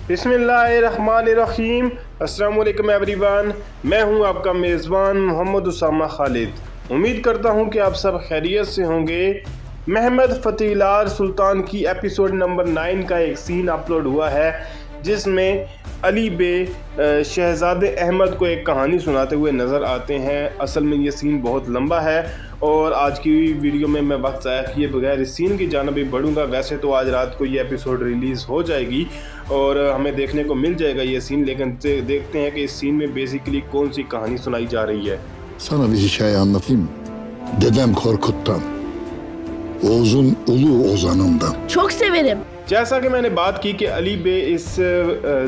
बिस्मिल्लाहिर्रहमानिर्रहीम। अस्सलाम वालेकुम एवरीवन, मैं हूं आपका मेज़बान मोहम्मद उसामा खालिद। उम्मीद करता हूं कि आप सब खैरियत से होंगे। महमद फ़तीलार सुल्तान की एपिसोड नंबर 9 का एक सीन अपलोड हुआ है जिसमें अली बे शहज़ादे अहमद को एक कहानी सुनाते हुए नज़र आते हैं। असल में ये सीन बहुत लंबा है और आज की वीडियो में मैं वक्त ज़ाया किए बगैर इस सीन की जानब ही बढ़ूँगा। वैसे तो आज रात को ये एपिसोड रिलीज़ हो जाएगी और हमें देखने को मिल जाएगा ये सीन, लेकिन देखते हैं कि इस सीन में बेसिकली कौन सी कहानी सुनाई जा रही है। Sana bir hikaye anlatayım mı? Dedem Korkut'tan, Oğuz'un ulu ozanından. Çok severim. जैसा कि मैंने बात की कि अली बे इस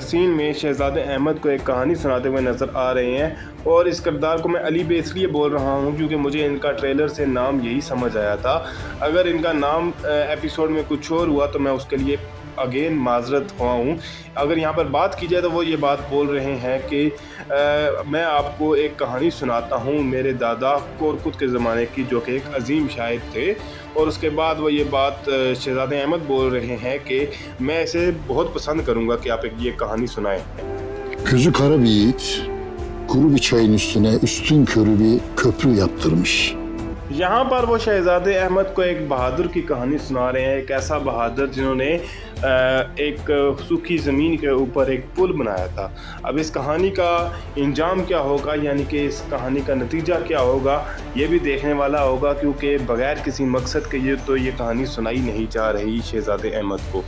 सीन में शहज़ादे अहमद को एक कहानी सुनाते हुए नज़र आ रहे हैं और इस किरदार को मैं अली बे इसलिए बोल रहा हूँ क्योंकि मुझे इनका ट्रेलर से नाम यही समझ आया था। अगर इनका नाम एपिसोड में कुछ और हुआ तो मैं उसके लिए अगेन माजरत हुआ हूँ। अगर यहाँ पर बात की जाए तो वो ये बात बोल रहे हैं कि मैं आपको एक कहानी सुनाता हूँ मेरे दादा कोरकुत के ज़माने की, जो कि एक अजीम शायर थे। और उसके बाद वो ये बात शहज़ादे अहमद बोल रहे हैं कि मैं इसे बहुत पसंद करूँगा कि आप एक ये कहानी सुनाएं। Gözü kara bir yiğit, kuru bir çayın üstüne üstün körü bir köprü yaptırmış. यहाँ पर वो शहज़ादे अहमद को एक बहादुर की कहानी सुना रहे हैं, एक ऐसा बहादुर जिन्होंने एक सूखी ज़मीन के ऊपर एक पुल बनाया था। अब इस कहानी का इंजाम क्या होगा, यानी कि इस कहानी का नतीजा क्या होगा, ये भी देखने वाला होगा, क्योंकि बग़ैर किसी मकसद के ये कहानी सुनाई नहीं जा रही शहज़ादे अहमद को।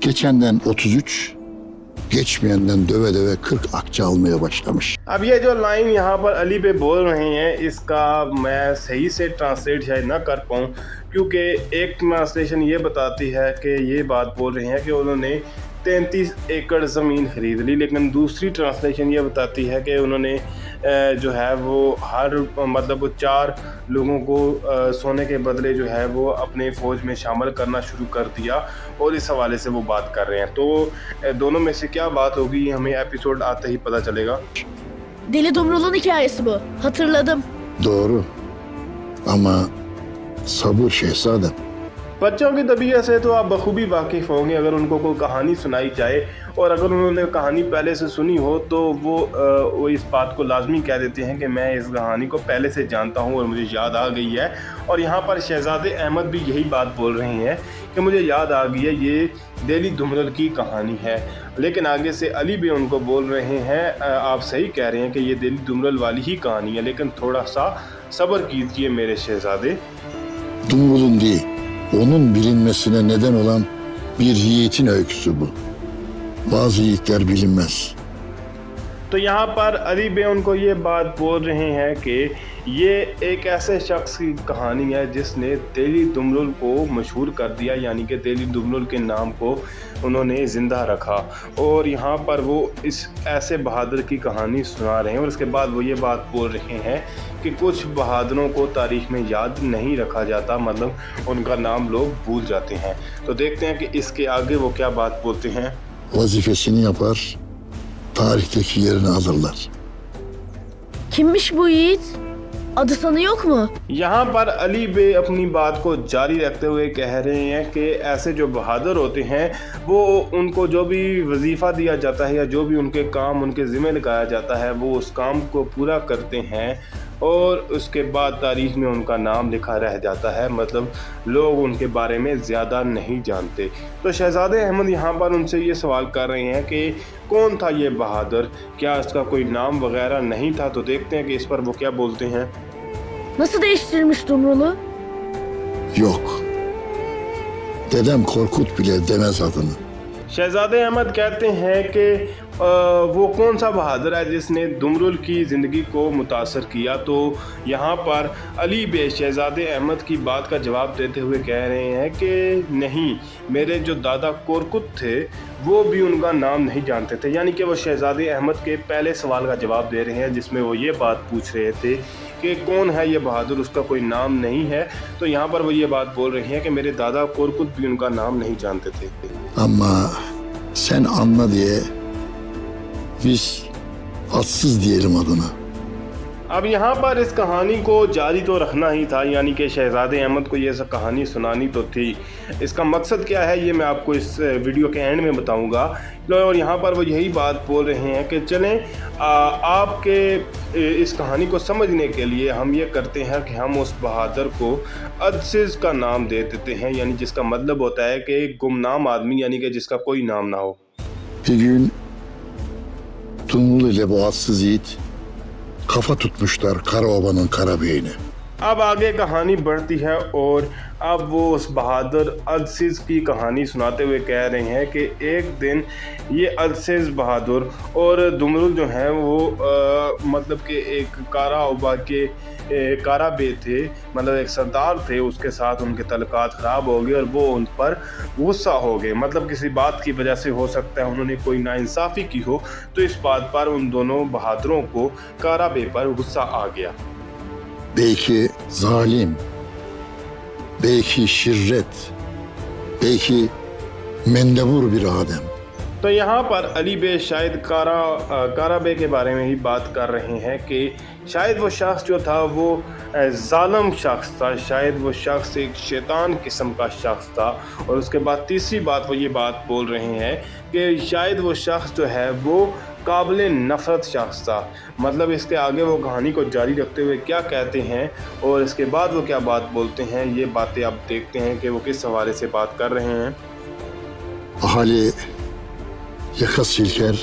Geçenden 33, geçmeyenden döve döve 40 akçe almaya başlamış. अब ये जो लाइन यहाँ पर अली पे बोल रहे हैं इसका मैं सही से ट्रांसलेट शायद ना कर पाऊँ, क्योंकि एक ट्रांसलेशन ये बताती है कि ये बात बोल रहे हैं कि उन्होंने 33 एकड़ ज़मीन ख़रीद ली, लेकिन दूसरी ट्रांसलेशन ये बताती है कि उन्होंने जो है वो हर मतलब 4 लोगों को सोने के बदले जो है वो अपने फ़ौज में शामिल करना शुरू कर दिया और इस हवाले से वो बात कर रहे हैं। तो दोनों में से क्या बात होगी हमें एपिसोड आते ही पता चलेगा। Deli Dumrul'un hikayesi bu. Hatırladım. Doğru. Ama sabır şehzadem. बच्चों की तबीयत से तो आप बखूबी वाकिफ़ होंगे। अगर उनको कोई कहानी सुनाई जाए और अगर उन्होंने कहानी पहले से सुनी हो तो वो इस बात को लाजमी कह देते हैं कि मैं इस कहानी को पहले से जानता हूँ और मुझे याद आ गई है। और यहाँ पर शहज़ादे अहमद भी यही बात बोल रहे हैं कि मुझे याद आ गई है, ये डेली दुमरल की कहानी है। लेकिन आगे से अली भी उनको बोल रहे हैं आप सही कह रहे हैं कि ये डेली दुमरल वाली ही कहानी है, लेकिन थोड़ा सा सब्र कीजिए मेरे शहज़ादे। Dumrul'un değil, onun bilinmesine neden olan bir yiğitin öyküsü bu. Bazı yiğitler bilinmez. तो यहाँ पर अली बे उनको ये बात बोल रहे हैं कि ये एक ऐसे शख्स की कहानी है जिसने डेली दुमरुल को मशहूर कर दिया, यानी कि डेली दुमरुल के नाम को उन्होंने ज़िंदा रखा। और यहाँ पर वो इस ऐसे बहादुर की कहानी सुना रहे हैं और उसके बाद वो ये बात बोल रहे हैं कि कुछ बहादुरों को तारीख़ में याद नहीं रखा जाता, मतलब उनका नाम लोग भूल जाते हैं। तो देखते हैं कि इसके आगे वो क्या बात बोलते हैं। Vazifesini yapar, tarihteki yerini alırlar. Kimmiş bu yiğit? Adı sanı yok mu? यहाँ पर अली बे अपनी बात को जारी रखते हुए कह रहे हैं कि ऐसे जो बहादुर होते हैं वो उनको जो भी वजीफ़ा दिया जाता है या जो भी उनके काम उनके ज़िम्मे लगाया जाता है वो उस काम को पूरा करते हैं और उसके बाद तारीख़ में उनका नाम लिखा रह जाता है, मतलब लोग उनके बारे में ज़्यादा नहीं जानते। तो शहज़ादे अहमद यहाँ पर उनसे ये सवाल कर रहे हैं कि कौन था ये बहादुर, क्या इसका कोई नाम वगैरह नहीं था। तो देखते हैं कि इस पर वो क्या बोलते हैं। Nasıl değiştirmiş Dumrul'u? Yok. Dedem Korkut bile demez adını. शहज़ादे Ahmad कहते हैं कि वो कौन सा बहादुर है जिसने दुमरुल की ज़िंदगी को मुतासर किया। तो यहाँ पर अली बे शहज़ादे अहमद की बात का जवाब देते हुए कह रहे हैं कि नहीं, मेरे जो दादा कोरकुत थे वो भी उनका नाम नहीं जानते थे। यानी कि वो शहज़ादे अहमद के पहले सवाल का जवाब दे रहे हैं जिसमें वो ये बात पूछ रहे थे कि कौन है ये बहादुर, उसका कोई नाम नहीं है। तो यहाँ पर वो ये बात बोल रहे हैं कि मेरे दादा कोरकुत भी उनका नाम नहीं जानते थे। Ama sen anla diye biz atsız diyelim adına. अब यहाँ पर इस कहानी को जारी तो रखना ही था, यानी कि शहज़ादे अहमद को ये सब कहानी सुनानी तो थी। इसका मकसद क्या है ये मैं आपको इस वीडियो के एंड में बताऊंगा। और यहाँ पर वो यही बात बोल रहे हैं कि चलें आपके इस कहानी को समझने के लिए हम ये करते हैं कि हम उस बहादुर को अदसिज़ का नाम दे देते हैं, यानी जिसका मतलब होता है कि गुमनाम आदमी, यानी कि जिसका कोई नाम ना हो। Bir gün Tumul ile bu atsız yiğit kafa tutmuşlar Karaoba'nın Karabeyine. अब आगे कहानी बढ़ती है और अब वो उस बहादुर अदसिज़ की कहानी सुनाते हुए कह रहे हैं कि एक दिन ये अदसिज़ बहादुर और दुमरुल जो हैं वो मतलब कि एक काराओबा के काराबे थे, मतलब एक सरदार थे, उसके साथ उनके तल्लुकात ख़राब हो गए और वो उन पर गुस्सा हो गए। मतलब किसी बात की वजह से हो सकता है उन्होंने कोई नाइंसाफ़ी की हो, तो इस बात पर उन दोनों बहादुरों को काराबे पर गुस्सा आ गया। Belki zalim, belki şirret, belki mendebur bir Adem. तो यहाँ पर अली बे शायद काराबे के बारे में ही बात कर रहे हैं कि शायद वो शख्स जो था वो ज़ालिम शख्स था, शायद वो शख्स एक शैतान किस्म का शख्स था। और उसके बाद तीसरी बात वो ये बात बोल रहे हैं कि शायद वो शख्स जो है वो काबिल नफ़रत शख्स था। मतलब इसके आगे वो कहानी को जारी रखते हुए क्या कहते हैं और इसके बाद वो क्या बात बोलते हैं, ये बातें आप देखते हैं कि वो किस हवाले से बात कर रहे हैं। Ahali yaka silker,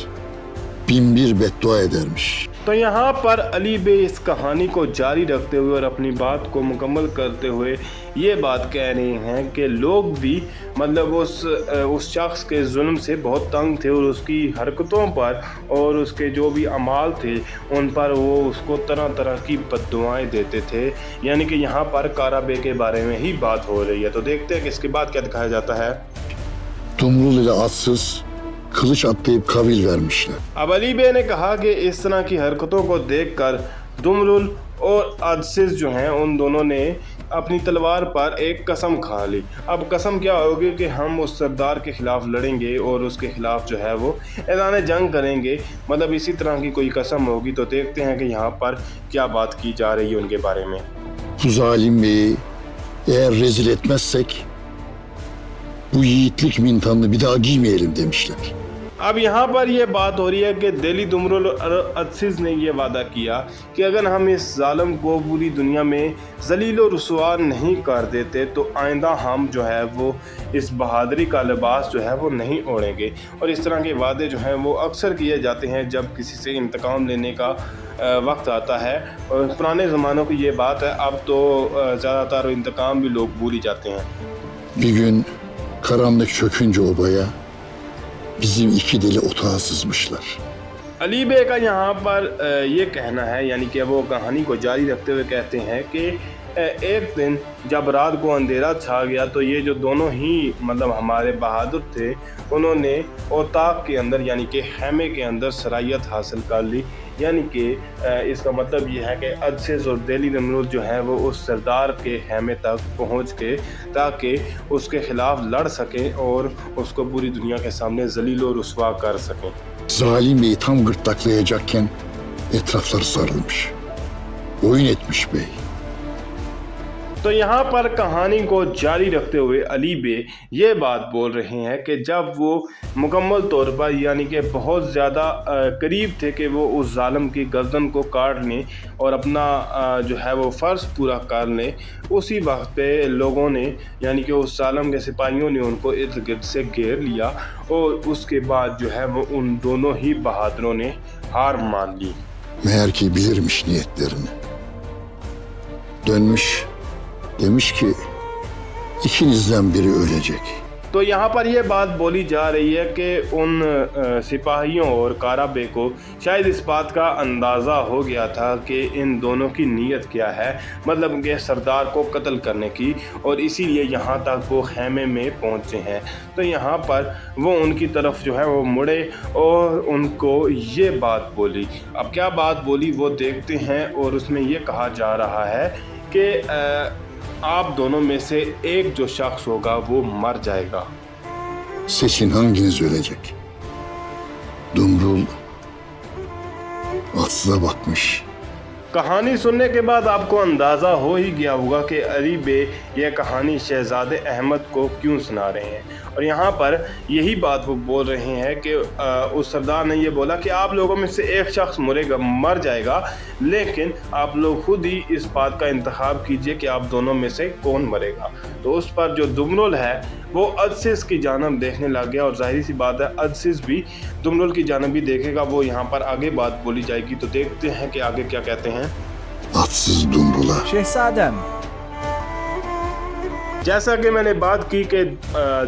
bin bir beddua edermiş. तो यहाँ पर अली बे इस कहानी को जारी रखते हुए और अपनी बात को मुकम्मल करते हुए ये बात कह रहे हैं कि लोग भी मतलब उस शख्स के जुल्म से बहुत तंग थे और उसकी हरकतों पर और उसके जो भी अमाल थे उन पर वो उसको तरह तरह की बद्दुआएं देते थे। यानी कि यहाँ पर काराबे के बारे में ही बात हो रही है। तो देखते हैं कि इसके बाद क्या दिखाया जाता है। Tumrul ile atsız kılıç atlayıp kavil vermişler. अब अली बे ने कहा कि इस तरह की हरकतों को देखकर दुमरुल और अदसिज़ जो हैं उन दोनों ने अपनी तलवार पर एक कसम खा ली। अब कसम क्या होगी कि हम उस सरदार के ख़िलाफ़ लड़ेंगे और उसके ख़िलाफ़ जो है वो ऐलान जंग करेंगे। मतलब इसी तरह की कोई कसम होगी। तो देखते हैं कि यहाँ पर क्या बात की जा रही है उनके बारे में। Bu zalim beyi eğer rezil etmezsek bu yiğitlik mintanını bir daha giymeyelim demişler. अब यहाँ पर ये बात हो रही है कि दिली दुमरुल और अदसिज़ ने ये वादा किया कि अगर हम इस ज़ालिम को पूरी दुनिया में ज़लील और रुसवा नहीं कर देते तो आइंदा हम जो है वो इस बहादुरी का लिबास जो है वो नहीं ओढ़ेंगे। और इस तरह के वादे जो हैं वो अक्सर किए जाते हैं जब किसी से इंतकाम लेने का वक्त आता है। और पुराने ज़मानों की ये बात है, अब तो ज़्यादातर इंतकाम भी लोग भूल ही जाते हैं। Bir gün karanlık çökünce obaya bizim iki deli otağa sızmışlar. Ali बे का यहाँ पर ये कहना है, यानी कि वो कहानी को जारी रखते हुए कहते हैं कि एक दिन जब रात को अंधेरा छा गया तो ये जो दोनों ही मतलब हमारे बहादुर थे उन्होंने ओताक के अंदर यानी कि खैमे के अंदर सरायत हासिल कर ली। यानी कि इसका मतलब ये है कि अदसिज़ और दिली दुमरुल जो है वो उस सरदार के खैमे तक पहुँच के ताकि उसके ख़िलाफ़ लड़ सकें और उसको पूरी दुनिया के सामने ज़लील और रुसवा कर सकें। Zalim beyi tam gırtlaklayacakken etrafları sarılmış. Oyun etmiş bey. तो यहाँ पर कहानी को जारी रखते हुए अली बे ये बात बोल रहे हैं कि जब वो मुकम्मल तौर पर यानी कि बहुत ज़्यादा करीब थे कि वो उस ज़ालिम की गर्दन को काट लें और अपना जो है वो फ़र्ज़ पूरा कर लें, उसी वक्त पे लोगों ने यानी कि उस ज़ालिम के सिपाहियों ने उनको इर्द गिर्द से घेर लिया और उसके बाद जो है वो उन दोनों ही बहादुरों ने हार मान ली। Meğer ki bilirmiş niyetlerini. Dönmüş demiş ki ikinizden biri ölecek. तो यहाँ पर यह बात बोली जा रही है कि उन सिपाहियों और काराबे को शायद इस बात का अंदाज़ा हो गया था कि इन दोनों की नीयत क्या है, मतलब कि सरदार को कत्ल करने की, और इसीलिए यहाँ तक वो खैमे में पहुँचे हैं। तो यहाँ पर वो उनकी तरफ जो है वो मुड़े और उनको ये बात बोली। अब क्या बात बोली वो देखते हैं और उसमें ये कहा जा रहा है कि आप दोनों में से एक जो शख्स होगा वो मर जाएगा। Seçin hanginiz ölecek? Dumrul atsıza bakmış. कहानी सुनने के बाद आपको अंदाज़ा हो ही गया होगा कि अली बे यह कहानी शहज़ादे अहमद को क्यों सुना रहे हैं। और यहाँ पर यही बात वो बोल रहे हैं कि उस सरदार ने ये बोला कि आप लोगों में से एक शख्स मर जाएगा, लेकिन आप लोग खुद ही इस बात का इंतखाब कीजिए कि आप दोनों में से कौन मरेगा। तो उस पर जो दुमरुल है वो अदसिस की जानब देखने लग गया, और जाहिर सी बात है अदसिस भी दुमरुल की जानब भी देखेगा। वो यहाँ पर आगे बात बोली जाएगी, तो देखते हैं कि आगे क्या कहते हैं। Atsız Dumbul'a. शहजादम, जैसा कि मैंने बात की कि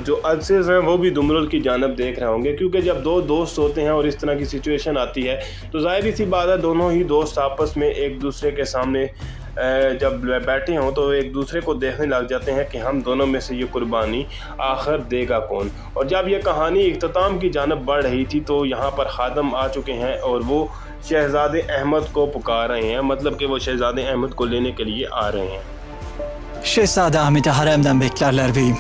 जो अदसिस हैं वो भी दुमरुल की जानब देख रहे होंगे, क्योंकि जब दो दोस्त होते हैं और इस तरह की सिचुएशन आती है तो जाहिर सी बात है दोनों ही दोस्त आपस में एक दूसरे के सामने जब बैठे हों तो एक दूसरे को देखने लग जाते हैं कि हम दोनों में से ये कुर्बानी आखिर देगा कौन। और जब ये कहानी इख्तिताम की जानब बढ़ रही थी तो यहाँ पर खादम आ चुके हैं और वो शहज़ादे अहमद को पुकार रहे हैं, मतलब कि वो शहज़ादे अहमद को लेने के लिए आ रहे हैं। Şehzade Ahmet'i haremden beklerler beyim.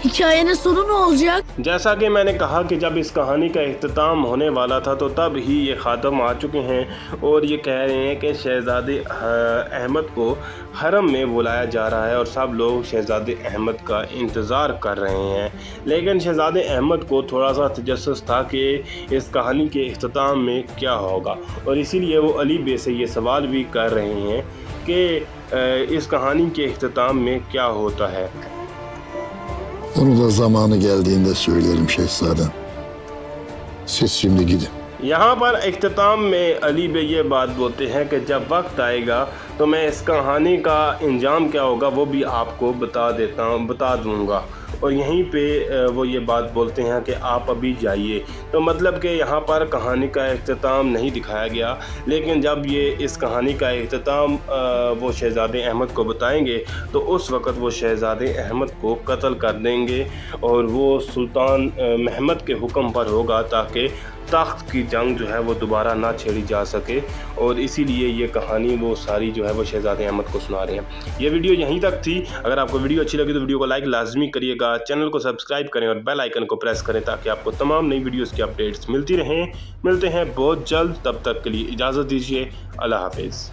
Hikayenin sonu ne olacak? जैसा कि मैंने कहा कि जब इस कहानी का इख्तिताम होने वाला था तो तब ही ये खादम आ चुके हैं और ये कह रहे हैं कि शहज़ादे अहमद को हरम में बुलाया जा रहा है और सब लोग शहज़ादे अहमद का इंतज़ार कर रहे हैं। लेकिन शहज़ादे अहमद को थोड़ा सा तजस्सुस था कि इस कहानी के इख्तिताम में क्या होगा, और इसीलिए वो अली बे से ये सवाल भी कर रहे हैं कि इस कहानी के इख्तिताम में क्या होता है। Onu da zamanı geldiğinde söylerim şehzadem. Siz şimdi gidin. यहाँ पर इख्तिताम में अली बे ये बात बोलते हैं कि जब वक्त आएगा तो मैं इस कहानी का इंजाम क्या होगा वो भी आपको बता दूंगा। और यहीं पे वो ये बात बोलते हैं कि आप अभी जाइए। तो मतलब कि यहाँ पर कहानी का इख्तिताम नहीं दिखाया गया, लेकिन जब ये इस कहानी का इख्तिताम वो शहज़ादे अहमद को बताएंगे तो उस वक़्त वो शहज़ादे अहमद को कत्ल कर देंगे और वो सुल्तान महमद के हुक्म पर होगा ताकि तख्त की जंग जो है वो दोबारा ना छेड़ी जा सके। और इसीलिए ये कहानी वो सारी जो है वो शहज़ादे अहमद को सुना रहे हैं। ये वीडियो यहीं तक थी। अगर आपको वीडियो अच्छी लगी तो वीडियो को लाइक लाजमी करिएगा, चैनल को सब्सक्राइब करें और बेल आइकन को प्रेस करें ताकि आपको तमाम नई वीडियोज़ की अपडेट्स मिलती रहें। मिलते हैं बहुत जल्द, तब तक के लिए इजाज़त दीजिए। अल्लाह हाफिज़।